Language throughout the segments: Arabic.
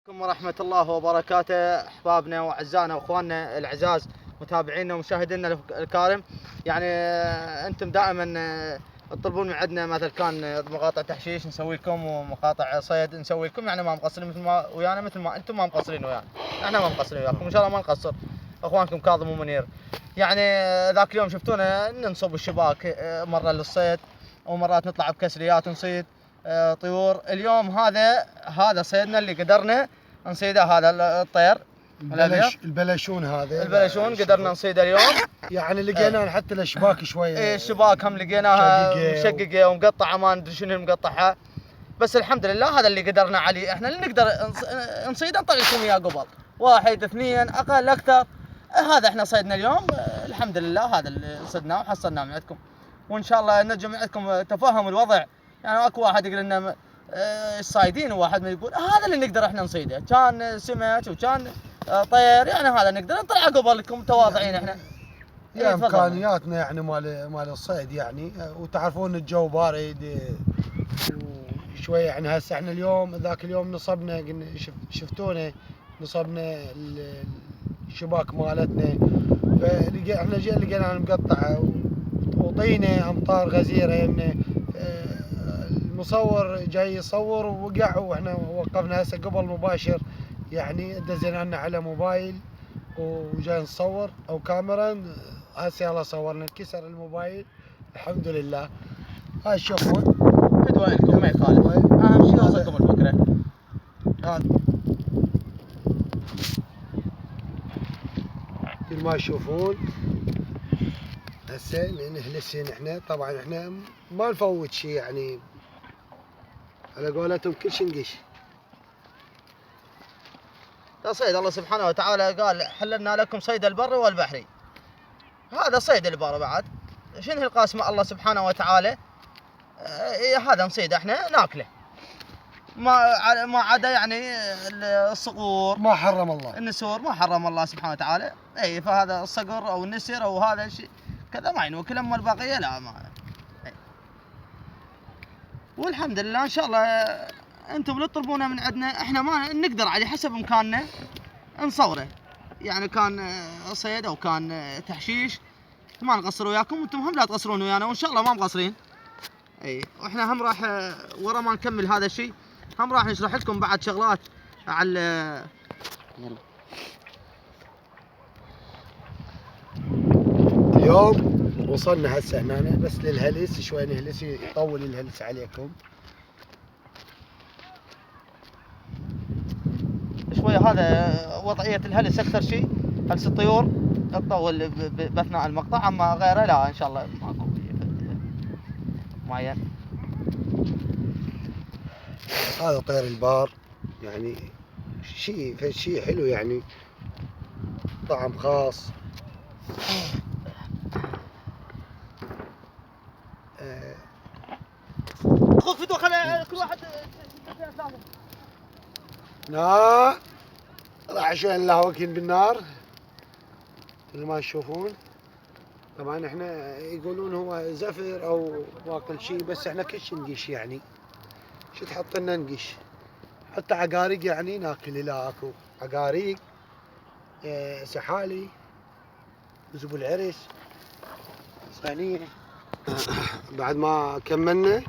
عليكم ورحمة الله وبركاته، أحبابنا وأعزائنا وأخواننا الأعزاز متابعينا ومشاهدينا الكرام. يعني أنتم دائما تطلبون من عندنا مثل كان مقاطع تحشيش نسوي لكم ومقاطع صيد نسوي لكم، يعني ما مقصرين مثل ما ويانا، مثل ما أنتم ما مقصرين ويانا، احنا ما مقصرين وياكم، إن شاء الله ما نقصر. أخوانكم كاظم ومنير. يعني ذاك اليوم شفتونا ننصب الشباك مرة للصيد ومرات نطلع بكسريات نصيد طيور. اليوم هذا صيدنا اللي قدرنا نصيده، هذا الطير البلشون. هذا البلشون قدرنا نصيده اليوم. يعني لقينا حتى الاشباك شويه، الشباك هم لقيناها مشققه ومقطعه، ما ندري شنو مقطعها، بس الحمد لله هذا اللي قدرنا عليه. احنا اللي نقدر نصيده نطلع لكم اياه قبل، واحد اثنين اقل اكثر. هذا احنا صيدنا اليوم الحمد لله، هذا اللي صدناه وحصلناه من عندكم، وان شاء الله نرجو من عندكم تفهموا الوضع. يعني اكو واحد يقول لنا الصايدين، وواحد ما يقول هذا اللي نقدر احنا نصيده، كان سمك وكان طير، يعني هذا نقدر نطلع قبلكم متواضعين احنا. يا امكانياتنا يعني مال الصيد يعني، وتعرفون الجو بارد شويه. يعني هسه احنا اليوم ذاك اليوم نصبنا، قلنا شفتونا نصبنا الشباك مالتنا، احنا لقينا مقطعه وطينه امطار غزيره. يعني المصور جاي يصور ووقع، واحنا وقفنا هسه قبل مباشر، يعني دزينا لنا على موبايل وجاي نصور او كاميرا. هسه يلا صورنا، انكسر الموبايل الحمد لله. هاي شوفون فدوى لكم ما يخالف، اهم شيء وصلكم الفكره. هذا مثل ما تشوفون هسه نهلسين احنا. طبعا احنا ما نفوت شيء، يعني على قولتهم كل شيء نقش. صيد الله سبحانه وتعالى قال حللنا لكم صيد البر والبحري، هذا صيد البر بعد شنو القاسمة الله سبحانه وتعالى. هذا نصيد احنا ناكله، ما عدا يعني الصقور، ما حرم الله، النسور ما حرم الله سبحانه وتعالى. اي فهذا الصقر او النسر او هذا الشيء كذا ما ينوكل، اما البقيه لا ما. والحمد لله ان شاء الله انتم اللي تطلبونه من عندنا احنا ما نقدر على حسب امكاننا نصوره، يعني كان صيد او كان تحشيش ما نقصر وياكم، وانتم هم لا تقصرون ويانا، وان شاء الله ما مقصرين. اي واحنا هم راح ورا ما نكمل هذا الشيء هم راح نشرح لكم بعد شغلات على اليوم وصلنا هسه هنا بس للهلس، شوي نهلس يطول الهلس عليكم شويه. هذا وضعيه الهلس اكثر شيء، هلس الطيور تطول باثناء المقطع، اما غيره لا ان شاء الله ماكو معين. هذا طير البار، يعني شيء حلو، يعني طعم خاص. خذ فدوه، خلي كل واحد لا راح عشان لاهوكين بالنار مثل ما تشوفون. طبعا احنا يقولون هو زفر او واكل شيء، بس احنا كل شيء نقش، يعني شو تحط لنا نقش، حتى عقاريق يعني ناكل. لا اكو عقاريق، سحالي، زبو العرس، صينية. بعد ما كملنا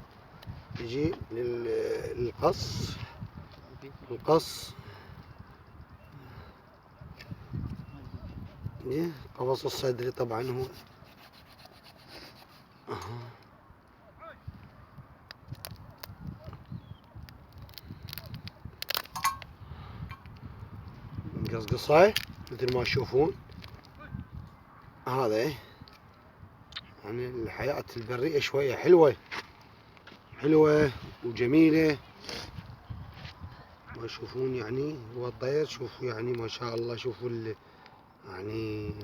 نجي للقص. قفص الصدري طبعا هو قصقصه مثل ما تشوفون. هذا يعني الحياة البرية شوية حلوة وجميلة ما تشوفون. يعني هو الطير شوفوا يعني ما شاء الله، شوفوا يعني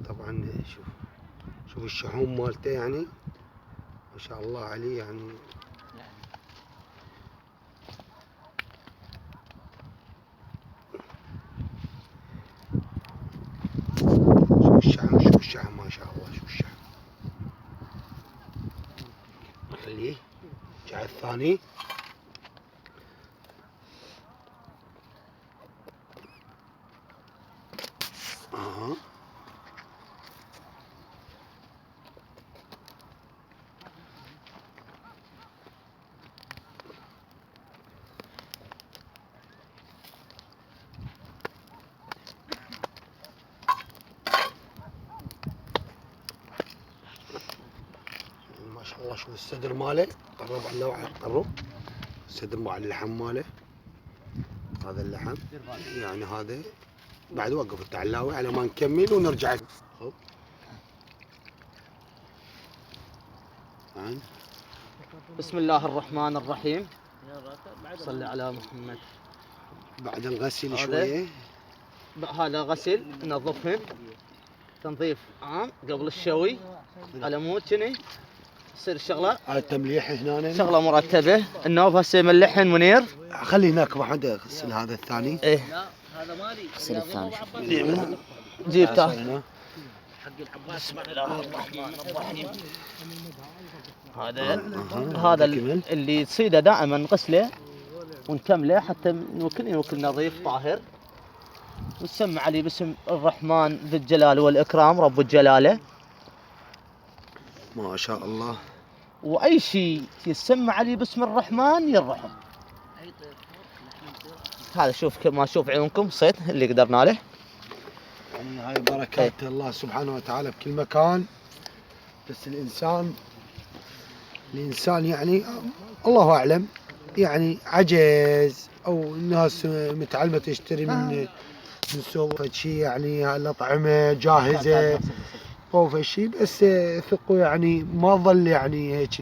طبعا شوفوا الشحوم مالته، يعني ما شاء الله عليه. يعني شوف الشحم ما شاء الله، شوف الشحم. خليه جاء الثاني. شوف الصدر ماله، قرب على اللوعة، قرب الصدر مع اللحم ماله. هذا اللحم يعني هذا بعد وقف التعلاوي على ما نكمل ونرجع. خب بسم الله الرحمن الرحيم. صل على محمد. بعد الغسيل شويه. هذا غسل ننظفهن تنظيف عام قبل الشوي على مود كني تصير الشغله. هاي التمليح هنا شغله مرتبه. النوف هسه يملحن منير. خلي هناك واحد يغسل هذا الثاني. ايه هذا مالي. غسل الثاني. جيب تعال. بسم الله الرحمن الرحيم. هذا اللي تصيده دائما نغسله ونكمله حتى يوكل نظيف طاهر. ونسمع عليه باسم الرحمن ذي الجلال والإكرام رب الجلالة. ما شاء الله. وأي شيء يسمى عليه باسم الرحمن يرحم. هذا شوف ما شوف عيونكم صيد اللي قدرنا له. يعني هاي بركات الله سبحانه وتعالى بكل مكان. بس الإنسان يعني الله أعلم يعني عجز أو الناس متعلمة تشتري من سوق شيء يعني الأطعمة جاهزة أو فشي. بس ثقوا يعني ما ظل يعني هيك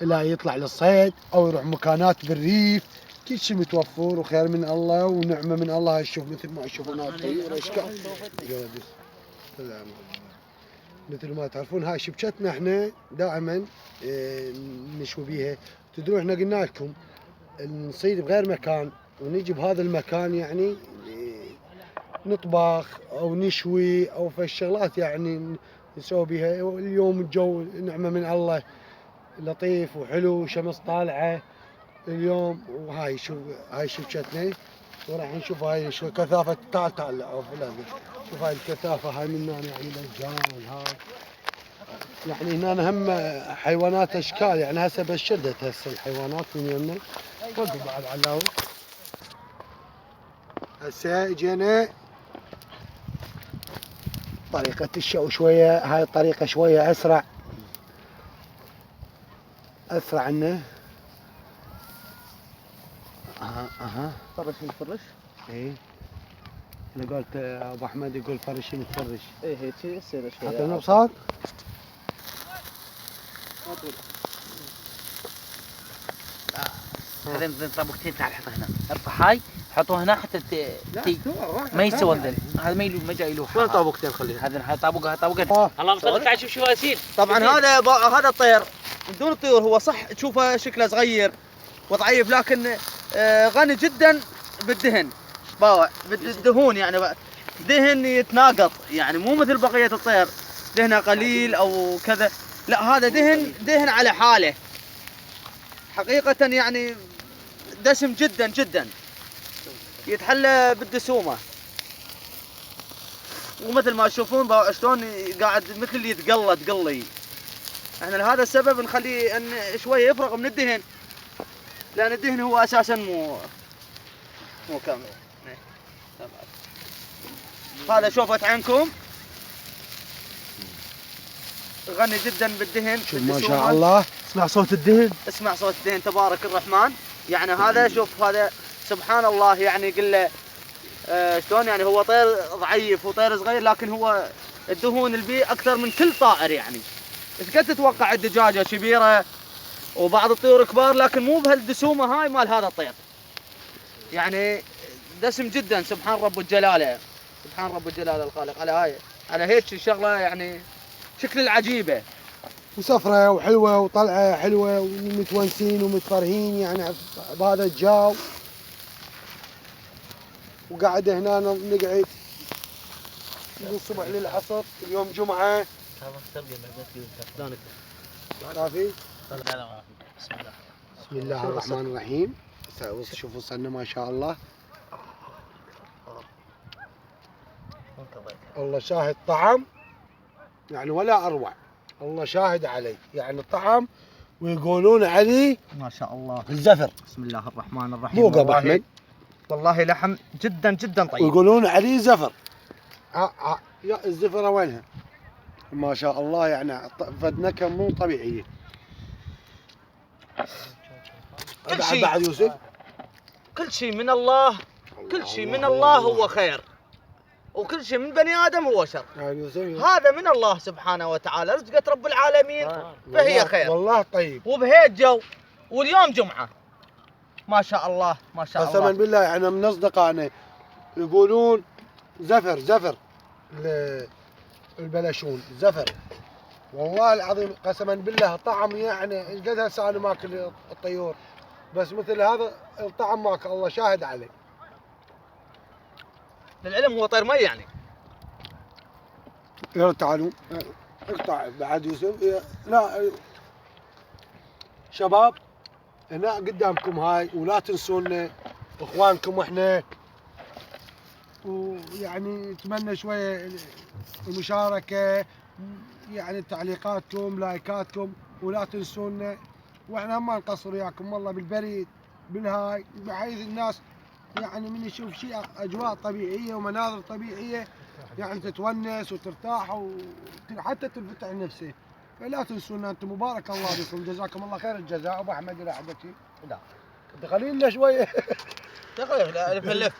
لا يطلع للصيد أو يروح مكانات بالريف. كل شيء متوفر وخير من الله ونعمة من الله. شوف مثل ما تشوف هناك طيور اشكال مثل ما تعرفون. هاي شبكتنا احنا دائما نشوي بيها. تدرون احنا قلنا لكم نصيد بغير مكان ونجي بهذا المكان يعني نطبخ او نشوي او فالشغلات يعني نسوي بيها. اليوم الجو نعمة من الله لطيف وحلو شمس طالعة اليوم. وهاي شوف هاي شبكتنا وراح نشوف هاي شو كثافة. تعال لا شوف هاي الكثافة هاي من هنا يعني للجان هاي يعني هنا هم حيوانات اشكال يعني هسه بس شدت هسه الحيوانات من يمنا. وقف بعد علاوي. هسه اجينا طريقة الشو شوية. هاي الطريقة شوية اسرع عنه. اها فرش نفرش. ايه انا قلت ابو احمد يقول فرش نفرش. ايه هيك يصير شوي. حتى المبساط هذين طابقتين تعال حطها هنا. ارفع هاي حطوها هنا حتى ما يسوى ذل. هذا ما يلوح ما جاي يلوح. وين طابقتين خليها؟ هاي طابقة. اللهم صل تعال شوف ياسين. طبعا هذا الطير من دون الطيور هو صح تشوفه شكله صغير وضعيف لكن غني جدا بالدهن. باوع بالدهون يعني دهن يتناقط يعني مو مثل بقية الطير دهنه قليل او كذا. لا هذا دهن على حاله حقيقة يعني دسم جدا جدا يتحلى بالدسومة. ومثل ما تشوفون باوع شلون قاعد مثل اللي تقلي. احنا لهذا السبب نخليه ان شويه يفرغ من الدهن لان الدهن هو اساسا مو كامل. هذا شوفت عينكم غني جدا بالدهن. شوف ما شاء الله. اسمع صوت الدهن. اسمع صوت الدهن تبارك الرحمن. يعني هذا شوف هذا سبحان الله يعني قل له شلون يعني هو طير ضعيف وطير صغير لكن هو الدهون البي اكثر من كل طائر يعني. ايش قد تتوقع الدجاجه كبيره وبعض الطيور كبار لكن مو بهالدسومه هاي مال هذا الطير. يعني دسم جدا سبحان رب الجلاله. سبحان رب الجلاله الخالق على هيك شغله يعني شكل العجيبه. وسفره وحلوه وطلعه حلوه ومتونسين ومتفرهين يعني بهذا الجو. وقاعد هنا نقعد من الصبح للعصر. اليوم جمعه. كافي. بسم الله الرحمن الرحيم. شوفوا وصلنا ما شاء الله. الله شاهد طعم يعني ولا اروع. الله شاهد علي يعني الطعم ويقولون علي ما شاء الله الزفر. بسم الله الرحمن الرحيم. ذوق ابو احمد. والله لحم جدا جدا طيب. ويقولون علي زفر. يا الزفره وينها؟ ما شاء الله يعني فدنكه مو طبيعيه. كل شيء بعد يوسف كل شيء من الله، كل شيء من الله هو خير، وكل شيء من بني ادم هو شر. هذا من الله سبحانه وتعالى، رزقة رب العالمين فهي خير. والله طيب. وبهيت جو، واليوم جمعة ما شاء الله ما شاء الله. قسما بالله يعني من اصدقائنا يقولون زفر البلشون زفر، والله العظيم قسما بالله طعم يعني قد هسه انا ماكل الطيور، بس مثل هذا الطعم ماك الله شاهد عليه. للعلم هو طير مي يعني. يلا تعالوا اقطع بعد يوسف. لا شباب هنا قدامكم هاي، ولا تنسونا اخوانكم واحنا، ويعني نتمنى شويه المشاركه، يعني تعليقاتكم لايكاتكم، ولا تنسونا، واحنا ما نقصر وياكم والله بالبريد بالهاي، بحيث الناس يعني من يشوف شيء اجواء طبيعيه ومناظر طبيعيه يعني تتونس وترتاح وحتى تنفتح نفسه. فلا تنسونا انتم، مبارك الله بكم، جزاكم الله خير الجزاء. ابو احمد الى عندك شيء؟ لا خلينا شويه دقيقة الف اللف.